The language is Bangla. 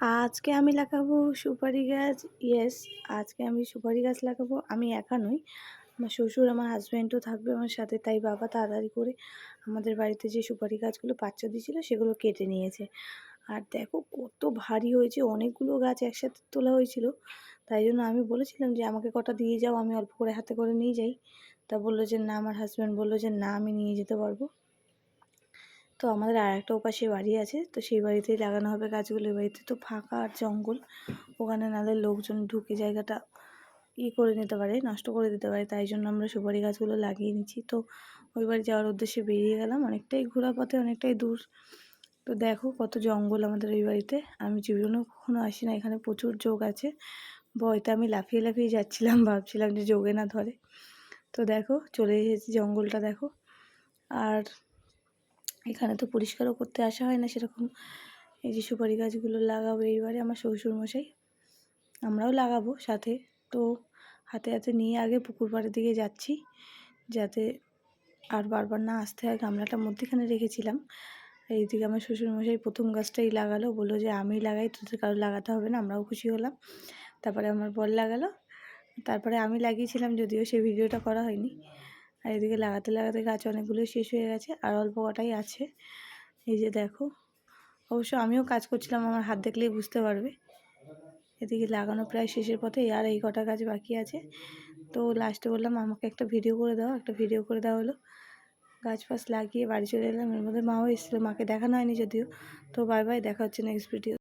আজকে আমি লাগাবো সুপারি গাছ। ইয়েস, আজকে আমি সুপারি গাছ লাগাবো। আমি একা নই, আমার শ্বশুর, আমার হাজব্যান্ডও থাকবে আমার সাথে। তাই বাবা তাড়াতাড়ি করে আমাদের বাড়িতে যে সুপারি গাছগুলো বাচ্চা দিয়েছিলো সেগুলো কেটে নিয়েছে। আর দেখো কত ভারী হয়েছে, অনেকগুলো গাছ একসাথে তোলা হয়েছিল। তাই জন্য আমি বলেছিলাম যে আমাকে কটা দিয়ে যাও, আমি অল্প করে হাতে করে নিয়ে যাই। তা বললো যে না, আমার হাজব্যান্ড বললো যে না, আমি নিয়ে যেতে পারবো। তো আমাদের আর একটা ওপাশে বাড়ি আছে, তো সেই বাড়িতেই লাগানো হবে গাছগুলো। এই বাড়িতে তো ফাঁকা আর জঙ্গল, ওখানে নাহলে লোকজন ঢুকে জায়গাটা করে নিতে পারে, নষ্ট করে দিতে পারে। তাই জন্য আমরা সুপারি গাছগুলো লাগিয়ে নিচ্ছি। তো ওই বাড়ি যাওয়ার উদ্দেশ্যে বেরিয়ে গেলাম, অনেকটাই ঘোরা পথে, অনেকটাই দূর। তো দেখো কত জঙ্গল আমাদের ওই বাড়িতে। আমি জীবনেও কখনো আসি না, এখানে প্রচুর যোগ আছে। ভয়তে আমি লাফিয়ে লাফিয়ে যাচ্ছিলাম, ভাবছিলাম যে যোগে না ধরে। তো দেখো চলে এসেছি, জঙ্গলটা দেখো। আর এখানে তো পরিষ্কারও করতে আসা হয় না সেরকম। এই যে সুপারি গাছগুলো লাগাবো এইবারে আমার শ্বশুরমশাই, আমরাও লাগাবো সাথে। তো হাতে হাতে নিয়ে আগে পুকুর পাড়ের দিকে যাচ্ছি, যাতে আর বারবার না আসতে হয়। গামলাটা মধ্যেখানে রেখেছিলাম। এইদিকে আমার শ্বশুরমশাই প্রথম গাছটাই লাগালো, বললো যে আমি লাগাই, তোদের কারো লাগাতে হবে না। আমরাও খুশি হলাম। তারপরে আমার বর লাগালো, তারপরে আমি লাগিয়েছিলাম, যদিও সেই ভিডিওটা করা হয়নি। আর এদিকে লাগাতে লাগাতে গাছ অনেকগুলো শেষ হয়ে গেছে, আর অল্প কটাই আছে। এই যে দেখো, অবশ্য আমিও কাজ করছিলাম, আমার হাত দেখলেই বুঝতে পারবে। এদিকে লাগানো প্রায় শেষের পথে, আর এই কটা গাছ বাকি আছে। তো লাস্টে বললাম আমাকে একটা ভিডিও করে দাও, একটা ভিডিও করে দেওয়া হলো। গাছ ফাছ লাগিয়ে বাড়ি চলে এলাম। এর মধ্যে মাও এসেছিলো, মাকে দেখানো হয়নি যদিও। তো বাই বাই, দেখা হচ্ছে নেক্সট ভিডিও।